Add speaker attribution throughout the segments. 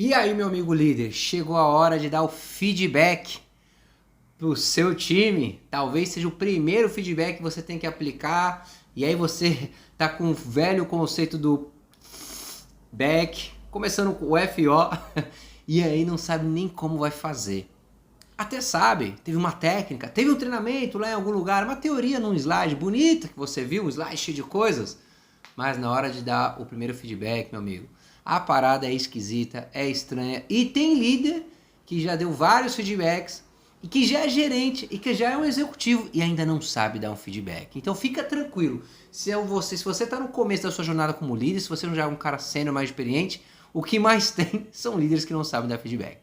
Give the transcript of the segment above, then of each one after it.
Speaker 1: E aí, meu amigo líder, chegou a hora de dar o feedback pro seu time. Talvez seja o primeiro feedback que você tem que aplicar. E aí você tá com o velho conceito do back, começando com o FO, e aí não sabe nem como vai fazer. Até sabe, teve uma técnica, teve um treinamento lá em algum lugar, uma teoria num slide bonita que você viu, um slide cheio de coisas. Mas na hora de dar o primeiro feedback, meu amigo, a parada é esquisita, é estranha. E tem líder que já deu vários feedbacks e que já é gerente e que já é um executivo e ainda não sabe dar um feedback. Então fica tranquilo. Se você está no começo da sua jornada como líder, se você já é um cara sênior mais experiente, o que mais tem são líderes que não sabem dar feedback.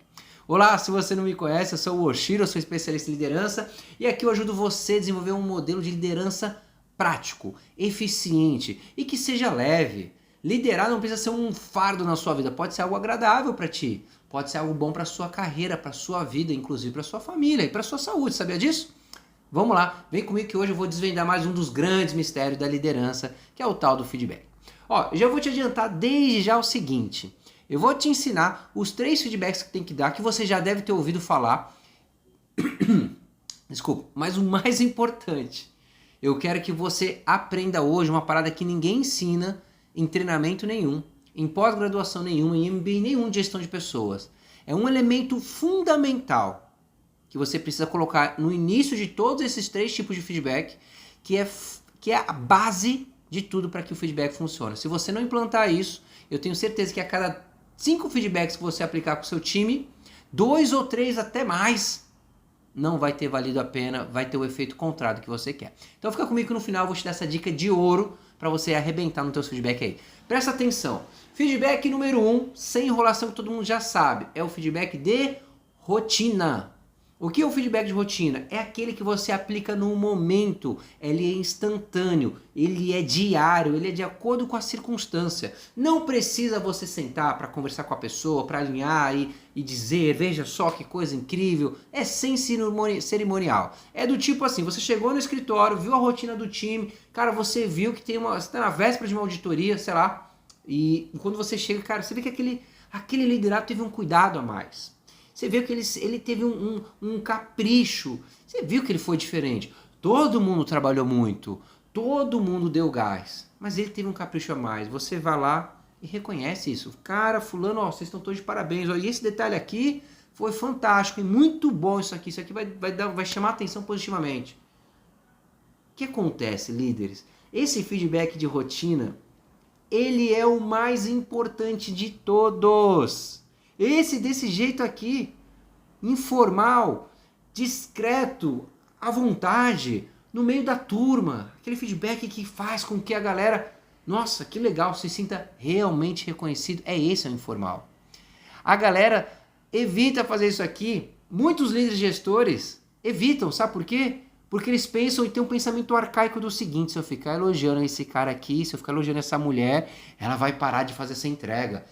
Speaker 1: Olá, se você não me conhece, eu sou o Oshiro, eu sou especialista em liderança e aqui eu ajudo você a desenvolver um modelo de liderança prático, eficiente e que seja leve. Liderar não precisa ser um fardo na sua vida, pode ser algo agradável para ti, pode ser algo bom para sua carreira, para sua vida, inclusive para sua família e para sua saúde, sabia disso? Vamos lá, vem comigo que hoje eu vou desvendar mais um dos grandes mistérios da liderança, que é o tal do feedback. Ó, já vou te adiantar desde já o seguinte, eu vou te ensinar os 3 feedbacks que tem que dar, que você já deve ter ouvido falar. Desculpa, mas o mais importante, eu quero que você aprenda hoje uma parada que ninguém ensina em treinamento nenhum, em pós-graduação nenhuma, em MBA nenhum de gestão de pessoas. É um elemento fundamental que você precisa colocar no início de todos esses 3 tipos de feedback, que é a base de tudo para que o feedback funcione. Se você não implantar isso, eu tenho certeza que a cada 5 feedbacks que você aplicar com o seu time, 2 ou 3 até mais, não vai ter valido a pena, vai ter o efeito contrário que você quer. Então fica comigo que no final eu vou te dar essa dica de ouro para você arrebentar no teu feedback aí. Presta atenção. Feedback número 1, sem enrolação, que todo mundo já sabe, é o feedback de rotina. O que é o feedback de rotina? É aquele que você aplica no momento, ele é instantâneo, ele é diário, ele é de acordo com a circunstância. Não precisa você sentar para conversar com a pessoa, para alinhar e dizer, veja só que coisa incrível. É sem cerimonial. É do tipo assim, você chegou no escritório, viu a rotina do time, cara, você viu que você está na véspera de uma auditoria, sei lá, e quando você chega, cara, você vê que aquele liderado teve um cuidado a mais. Você viu que ele teve um capricho. Você viu que ele foi diferente. Todo mundo trabalhou muito. Todo mundo deu gás. Mas ele teve um capricho a mais. Você vai lá e reconhece isso. Cara, fulano, ó, vocês estão todos de parabéns. Ó, e esse detalhe aqui foi fantástico. E muito bom isso aqui. Isso aqui vai chamar a atenção positivamente. O que acontece, líderes? Esse feedback de rotina, ele é o mais importante de todos. Esse desse jeito aqui, informal, discreto, à vontade, no meio da turma. Aquele feedback que faz com que a galera, nossa, que legal, se sinta realmente reconhecido. Esse é o informal. A galera evita fazer isso aqui. Muitos líderes gestores evitam, sabe por quê? Porque eles pensam e têm um pensamento arcaico do seguinte, se eu ficar elogiando esse cara aqui, se eu ficar elogiando essa mulher, ela vai parar de fazer essa entrega.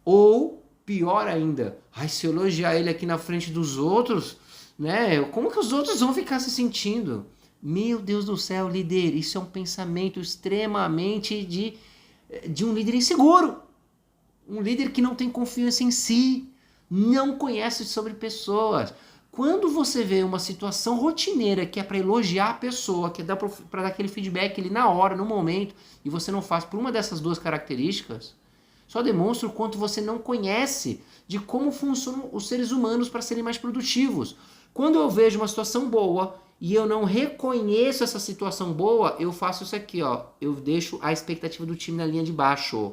Speaker 1: Ou pior ainda, se eu elogiar ele aqui na frente dos outros, né? Como que os outros vão ficar se sentindo? Meu Deus do céu, líder, isso é um pensamento extremamente de um líder inseguro. Um líder que não tem confiança em si, não conhece sobre pessoas. Quando você vê uma situação rotineira que é para elogiar a pessoa, que é para dar aquele feedback ali na hora, no momento, e você não faz por uma dessas 2 características, só demonstra o quanto você não conhece de como funcionam os seres humanos para serem mais produtivos. Quando eu vejo uma situação boa e eu não reconheço essa situação boa, eu faço isso aqui, ó. Eu deixo a expectativa do time na linha de baixo.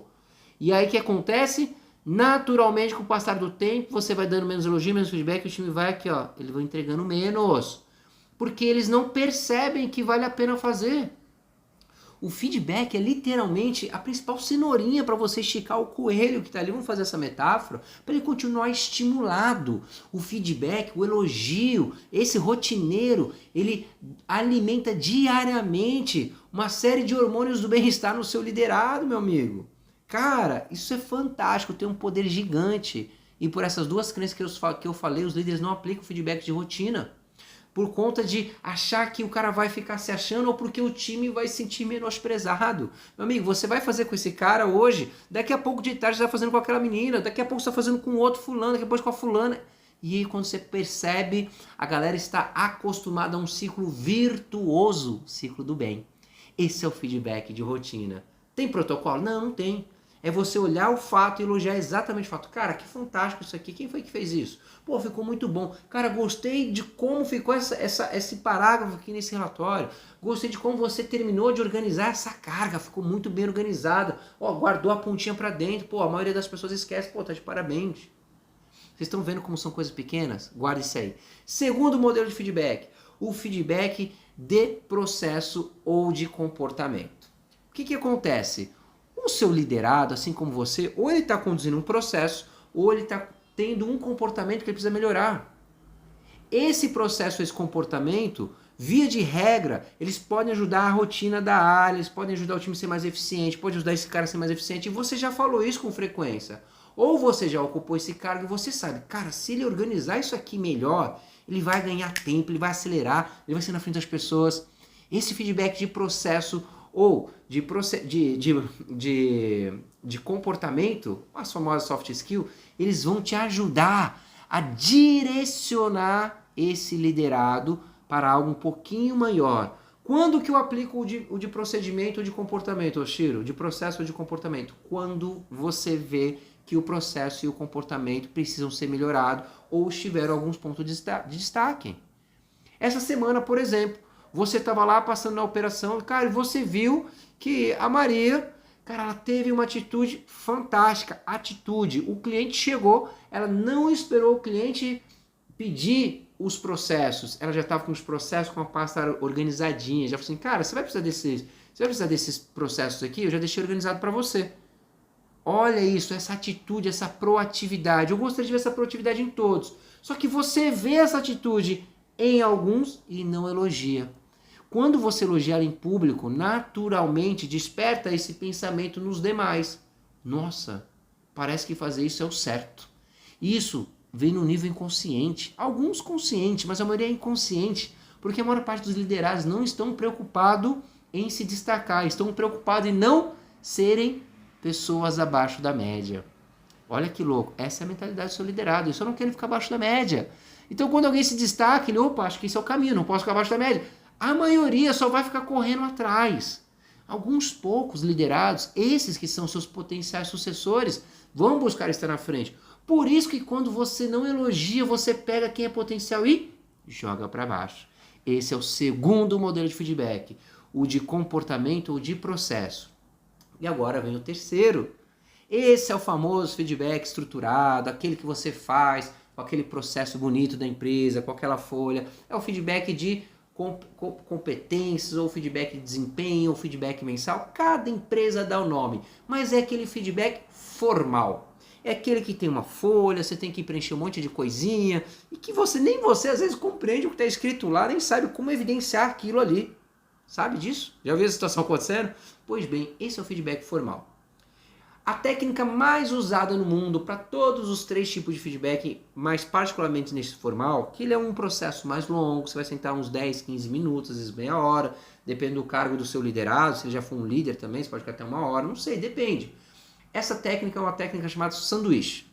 Speaker 1: E aí o que acontece? Naturalmente, com o passar do tempo, você vai dando menos elogio, menos feedback, o time vai aqui, ó. Ele vai entregando menos. Porque eles não percebem que vale a pena fazer. O feedback é literalmente a principal cenourinha para você esticar o coelho que está ali, vamos fazer essa metáfora, para ele continuar estimulado. O feedback, o elogio, esse rotineiro, ele alimenta diariamente uma série de hormônios do bem-estar no seu liderado, meu amigo. Cara, isso é fantástico, tem um poder gigante. E por essas 2 crenças que eu falei, os líderes não aplicam feedback de rotina. por conta de achar que o cara vai ficar se achando ou porque o time vai se sentir menosprezado. Meu amigo, você vai fazer com esse cara hoje, daqui a pouco de tarde você vai fazendo com aquela menina, daqui a pouco você está fazendo com outro fulano, daqui a pouco com a fulana. E aí quando você percebe, a galera está acostumada a um ciclo virtuoso, ciclo do bem. Esse é o feedback de rotina. Tem protocolo? Não, não tem. É você olhar o fato e elogiar exatamente o fato. Cara, que fantástico isso aqui. Quem foi que fez isso? Pô, ficou muito bom. Cara, gostei de como ficou esse parágrafo aqui nesse relatório. Gostei de como você terminou de organizar essa carga. Ficou muito bem organizada. Ó, guardou a pontinha pra dentro. Pô, a maioria das pessoas esquece. Pô, tá de parabéns. Vocês estão vendo como são coisas pequenas? Guarda isso aí. Segundo modelo de feedback. O feedback de processo ou de comportamento. O que acontece? O seu liderado, assim como você, ou ele está conduzindo um processo, ou ele está tendo um comportamento que ele precisa melhorar. Esse processo, esse comportamento, via de regra, eles podem ajudar a rotina da área, eles podem ajudar o time a ser mais eficiente, pode ajudar esse cara a ser mais eficiente, e você já falou isso com frequência. Ou você já ocupou esse cargo e você sabe, cara, se ele organizar isso aqui melhor, ele vai ganhar tempo, ele vai acelerar, ele vai ser na frente das pessoas. Esse feedback de processo ou de comportamento, as famosas soft skills, eles vão te ajudar a direcionar esse liderado para algo um pouquinho maior. Quando que eu aplico o de procedimento ou de comportamento, Shiro? De processo ou de comportamento? Quando você vê que o processo e o comportamento precisam ser melhorados ou estiveram alguns pontos de destaque. Essa semana, por exemplo, você estava lá passando na operação, cara, e você viu que a Maria, cara, ela teve uma atitude fantástica. Atitude. O cliente chegou, ela não esperou o cliente pedir os processos. Ela já estava com os processos, com a pasta organizadinha. Já falou assim, cara, você vai precisar desses processos aqui? Eu já deixei organizado para você. Olha isso, essa atitude, essa proatividade. Eu gostaria de ver essa proatividade em todos. Só que você vê essa atitude em alguns e não elogia. Quando você elogia ela em público, naturalmente desperta esse pensamento nos demais. Nossa, parece que fazer isso é o certo. Isso vem no nível inconsciente. Alguns conscientes, mas a maioria é inconsciente. Porque a maior parte dos liderados não estão preocupados em se destacar. Estão preocupados em não serem pessoas abaixo da média. Olha que louco. Essa é a mentalidade do seu liderado. Eu só não quero ficar abaixo da média. Então quando alguém se destaca, ele, opa, acho que esse é o caminho, não posso ficar abaixo da média. A maioria só vai ficar correndo atrás. Alguns poucos liderados, esses que são seus potenciais sucessores, vão buscar estar na frente. Por isso que quando você não elogia, você pega quem é potencial e joga para baixo. Esse é o segundo modelo de feedback, o de comportamento ou de processo. E agora vem o terceiro. Esse é o famoso feedback estruturado, aquele que você faz com aquele processo bonito da empresa, com aquela folha. É o feedback de competências, ou feedback de desempenho, ou feedback mensal. Cada empresa dá o nome, mas é aquele feedback formal. É aquele que tem uma folha, você tem que preencher um monte de coisinha, e que nem você às vezes compreende o que está escrito lá, nem sabe como evidenciar aquilo ali. Sabe disso? Já viu essa situação acontecendo? Pois bem, esse é o feedback formal. A técnica mais usada no mundo para todos os três tipos de feedback, mas particularmente nesse formal, que ele é um processo mais longo, você vai sentar uns 10, 15 minutos, às vezes meia hora, depende do cargo do seu liderado, se ele já for um líder também, você pode ficar até uma hora, não sei, depende. Essa técnica é uma técnica chamada sanduíche.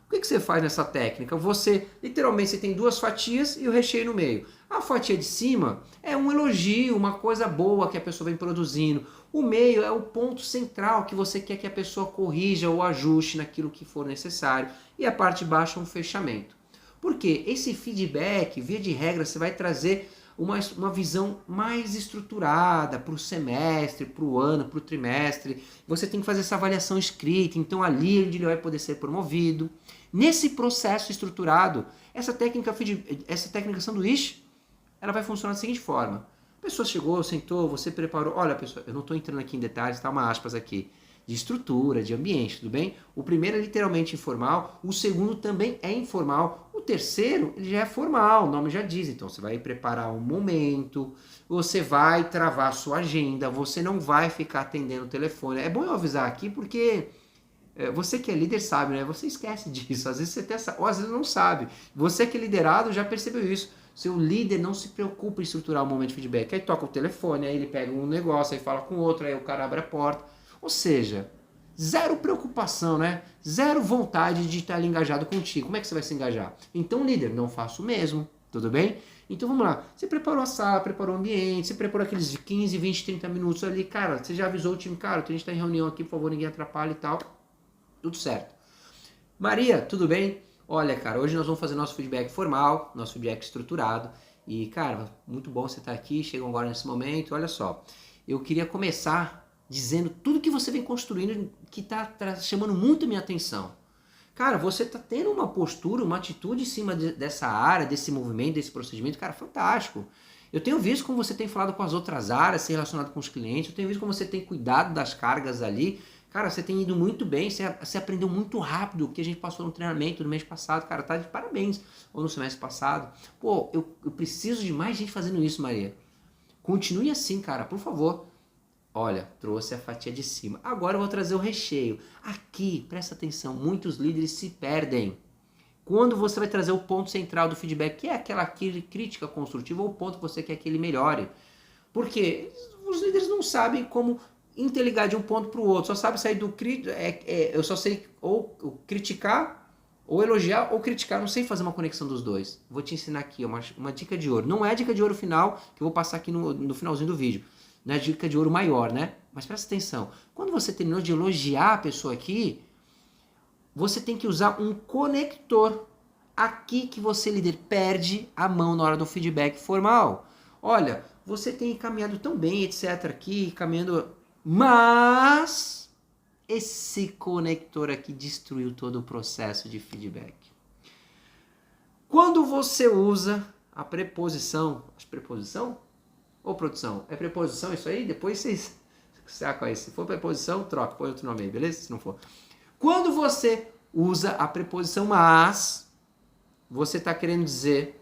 Speaker 1: O que você faz nessa técnica? Literalmente, você tem duas fatias e o recheio no meio. A fatia de cima é um elogio, uma coisa boa que a pessoa vem produzindo. O meio é o ponto central que você quer que a pessoa corrija ou ajuste naquilo que for necessário. E a parte de baixo é um fechamento. Por quê? Esse feedback, via de regra, você vai trazer uma visão mais estruturada para o semestre, para o ano, para o trimestre. Você tem que fazer essa avaliação escrita, então ali ele vai poder ser promovido. Nesse processo estruturado, essa técnica sanduíche, ela vai funcionar da seguinte forma. A pessoa chegou, sentou, você preparou. Olha, pessoal, eu não estou entrando aqui em detalhes, tá uma aspas aqui. De estrutura, de ambiente, tudo bem? O primeiro é literalmente informal, o segundo também é informal, o terceiro ele já é formal, o nome já diz. Então você vai preparar um momento, você vai travar a sua agenda, você não vai ficar atendendo o telefone. É bom eu avisar aqui porque você que é líder sabe, né? Você esquece disso, às vezes você até sabe, ou às vezes não sabe. Você que é liderado já percebeu isso. Seu líder não se preocupa em estruturar o momento de feedback. Aí toca o telefone, aí ele pega um negócio, aí fala com outro, aí o cara abre a porta. Ou seja, zero preocupação, né? Zero vontade de estar ali engajado contigo. Como é que você vai se engajar? Então, líder, não faço o mesmo, tudo bem? Então vamos lá, você preparou a sala, preparou o ambiente, você preparou aqueles 15, 20, 30 minutos ali, cara, você já avisou o time, cara, a gente tá em reunião aqui, por favor, ninguém atrapalha e tal, tudo certo. Maria, tudo bem? Olha, cara, hoje nós vamos fazer nosso feedback formal, nosso feedback estruturado, e, cara, muito bom você estar aqui, chegam agora nesse momento, olha só, eu queria começar dizendo tudo que você vem construindo que tá chamando muito minha atenção. Cara, você tá tendo uma postura, uma atitude em cima dessa área, desse movimento, desse procedimento, cara, fantástico. Eu tenho visto como você tem falado com as outras áreas, se relacionado com os clientes, eu tenho visto como você tem cuidado das cargas ali. Cara, você tem ido muito bem, você aprendeu muito rápido o que a gente passou no treinamento no mês passado. Cara, tá de parabéns. Ou no semestre passado. Pô, eu preciso de mais gente fazendo isso, Maria. Continue assim, cara, por favor. Olha, trouxe a fatia de cima. Agora eu vou trazer o recheio. Aqui, presta atenção, muitos líderes se perdem. Quando você vai trazer o ponto central do feedback, que é aquela crítica construtiva, ou o ponto que você quer que ele melhore. Porque os líderes não sabem como interligar de um ponto para o outro. Só sabe sair do eu só sei ou criticar, ou elogiar, ou criticar. Não sei fazer uma conexão dos dois. Vou te ensinar aqui uma dica de ouro. Não é a dica de ouro final, que eu vou passar aqui no finalzinho do vídeo. Não é a dica de ouro maior, né? Mas presta atenção. Quando você terminou de elogiar a pessoa aqui, você tem que usar um conector. Aqui que você, líder, perde a mão na hora do feedback formal. Olha, você tem caminhado tão bem, etc. aqui, caminhando... Mas esse conector aqui destruiu todo o processo de feedback. Quando você usa a preposição... Preposição? Ou produção? É preposição isso aí? Depois vocês sacam aí. Se for preposição, troca, põe outro nome aí, beleza? Se não for. Quando você usa a preposição mas, você está querendo dizer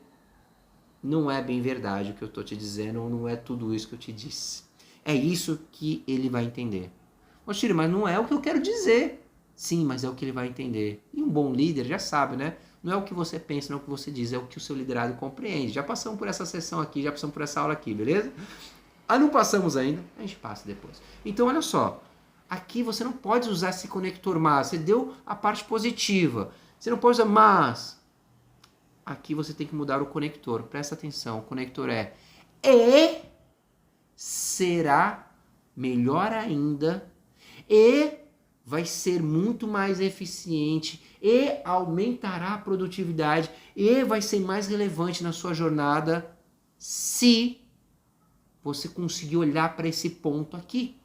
Speaker 1: não é bem verdade o que eu estou te dizendo, ou não é tudo isso que eu te disse. É isso que ele vai entender. Ô Chiro, mas não é o que eu quero dizer. Sim, mas é o que ele vai entender. E um bom líder já sabe, né? Não é o que você pensa, não é o que você diz, é o que o seu liderado compreende. Já passamos por essa sessão aqui, já passamos por essa aula aqui, beleza? Ah, não passamos ainda? A gente passa depois. Então, olha só. Aqui você não pode usar esse conector mas. Você deu a parte positiva. Você não pode usar mas. Aqui você tem que mudar o conector. Presta atenção. O conector é e será melhor ainda e vai ser muito mais eficiente e aumentará a produtividade e vai ser mais relevante na sua jornada se você conseguir olhar para esse ponto aqui.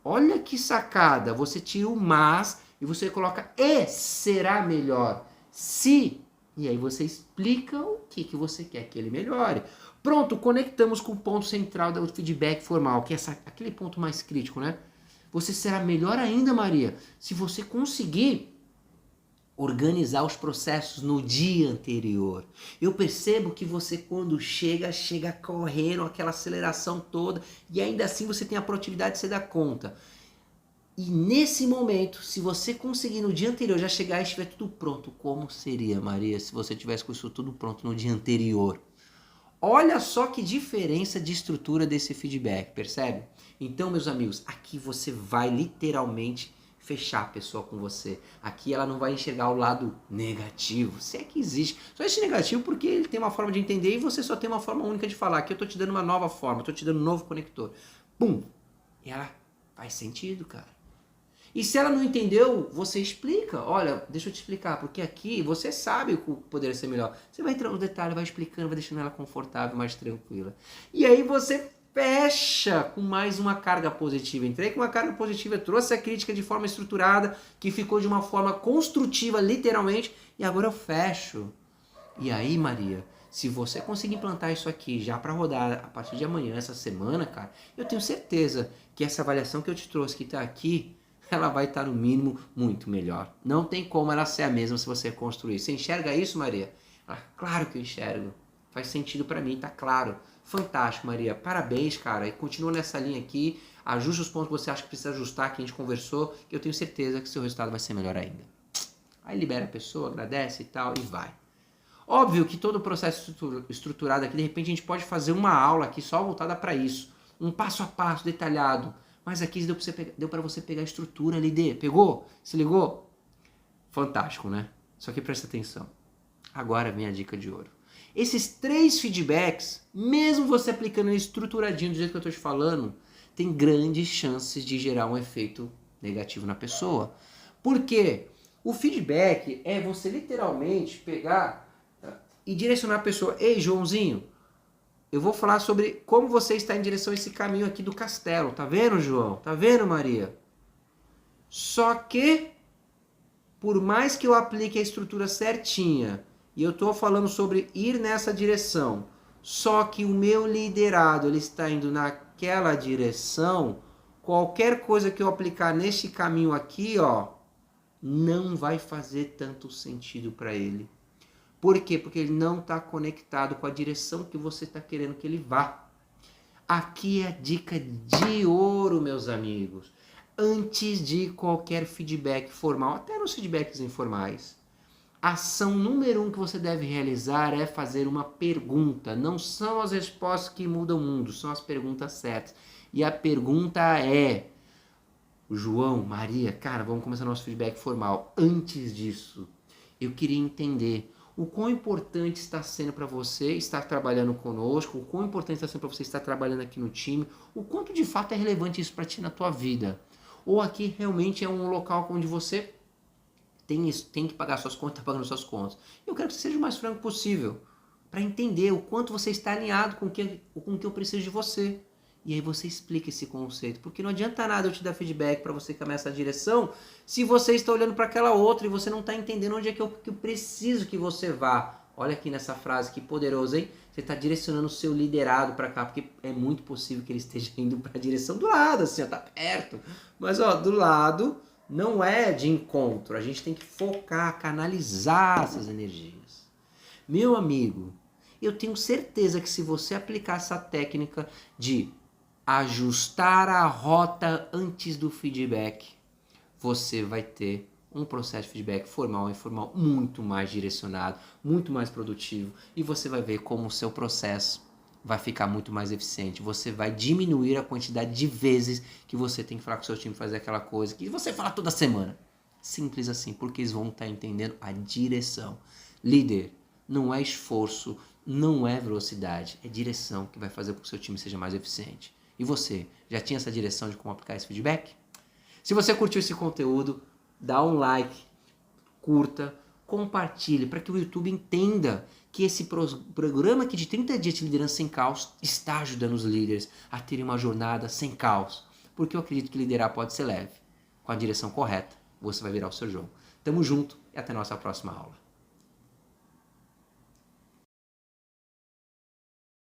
Speaker 1: Olha que sacada, você tira o mas e você coloca e será melhor se, e aí você explica o que você quer que ele melhore. Pronto, conectamos com o ponto central do feedback formal, que é aquele ponto mais crítico, né? Você será melhor ainda, Maria, se você conseguir organizar os processos no dia anterior. Eu percebo que você, quando chega correndo, aquela aceleração toda, e ainda assim você tem a produtividade de você dar conta. E nesse momento, se você conseguir no dia anterior já chegar e estiver tudo pronto, como seria, Maria, se você tivesse com isso tudo pronto no dia anterior? Olha só que diferença de estrutura desse feedback, percebe? Então, meus amigos, aqui você vai literalmente fechar a pessoa com você. Aqui ela não vai enxergar o lado negativo, se é que existe. Só existe negativo porque ele tem uma forma de entender e você só tem uma forma única de falar. Aqui eu tô te dando uma nova forma, eu tô te dando um novo conector. Pum! E ela faz sentido, cara. E se ela não entendeu, você explica. Olha, deixa eu te explicar, porque aqui você sabe o que poderia ser melhor. Você vai entrando no detalhe, vai explicando, vai deixando ela confortável, mais tranquila. E aí você fecha com mais uma carga positiva. Entrei com uma carga positiva, trouxe a crítica de forma estruturada, que ficou de uma forma construtiva, literalmente, e agora eu fecho. E aí, Maria, se você conseguir implantar isso aqui já para rodar a partir de amanhã, essa semana, cara, eu tenho certeza que essa avaliação que eu te trouxe, que está aqui, ela vai estar no mínimo muito melhor. Não tem como ela ser a mesma se você construir. Você enxerga isso, Maria? Ah, claro que eu enxergo. Faz sentido para mim, tá claro. Fantástico, Maria. Parabéns, cara. E continua nessa linha aqui. Ajuste os pontos que você acha que precisa ajustar, que a gente conversou, que eu tenho certeza que seu resultado vai ser melhor ainda. Aí libera a pessoa, agradece e tal, e vai. Óbvio que todo o processo estruturado aqui, de repente a gente pode fazer uma aula aqui só voltada para isso. Um passo a passo, detalhado. Mas aqui deu para você pegar a estrutura, líder. Pegou? Se ligou? Fantástico, né? Só que presta atenção. Agora vem a dica de ouro. Esses 3 feedbacks, mesmo você aplicando ele estruturadinho do jeito que eu estou te falando, tem grandes chances de gerar um efeito negativo na pessoa. Por quê? O feedback é você literalmente pegar e direcionar a pessoa. Ei, Joãozinho, eu vou falar sobre como você está em direção a esse caminho aqui do castelo. Tá vendo, João? Tá vendo, Maria? Só que, por mais que eu aplique a estrutura certinha, e eu estou falando sobre ir nessa direção, só que o meu liderado ele está indo naquela direção, qualquer coisa que eu aplicar neste caminho aqui, ó, não vai fazer tanto sentido para ele. Por quê? Porque ele não está conectado com a direção que você está querendo que ele vá. Aqui é a dica de ouro, meus amigos. Antes de qualquer feedback formal, até nos feedbacks informais, a ação número 1 que você deve realizar é fazer uma pergunta. Não são as respostas que mudam o mundo, são as perguntas certas. E a pergunta é: João, Maria, cara, vamos começar nosso feedback formal. Antes disso, eu queria entender o quão importante está sendo para você estar trabalhando conosco, o quão importante está sendo para você estar trabalhando aqui no time, o quanto de fato é relevante isso para ti na tua vida. Ou aqui realmente é um local onde você tem que pagar suas contas, está pagando suas contas. Eu quero que você seja o mais franco possível, para entender o quanto você está alinhado com o que eu preciso de você. E aí você explica esse conceito, porque não adianta nada eu te dar feedback para você caminhar essa direção, se você está olhando para aquela outra e você não está entendendo onde é que eu preciso que você vá. Olha aqui nessa frase, que poderoso, hein? Você está direcionando o seu liderado para cá, porque é muito possível que ele esteja indo para a direção do lado, assim, ó, tá perto. Mas ó, do lado não é de encontro, a gente tem que focar, canalizar essas energias. Meu amigo, eu tenho certeza que se você aplicar essa técnica de ajustar a rota antes do feedback, você vai ter um processo de feedback formal e informal muito mais direcionado, muito mais produtivo, e você vai ver como o seu processo vai ficar muito mais eficiente. Você vai diminuir a quantidade de vezes que você tem que falar com o seu time fazer aquela coisa que você fala toda semana. Simples assim, porque eles vão estar entendendo a direção. Líder, não é esforço, não é velocidade, é direção que vai fazer com que o seu time seja mais eficiente. E você, já tinha essa direção de como aplicar esse feedback? Se você curtiu esse conteúdo, dá um like, curta, compartilhe para que o YouTube entenda que esse programa aqui de 30 dias de liderança sem caos está ajudando os líderes a terem uma jornada sem caos. Porque eu acredito que liderar pode ser leve. Com a direção correta, você vai virar o seu jogo. Tamo junto e até a nossa próxima aula.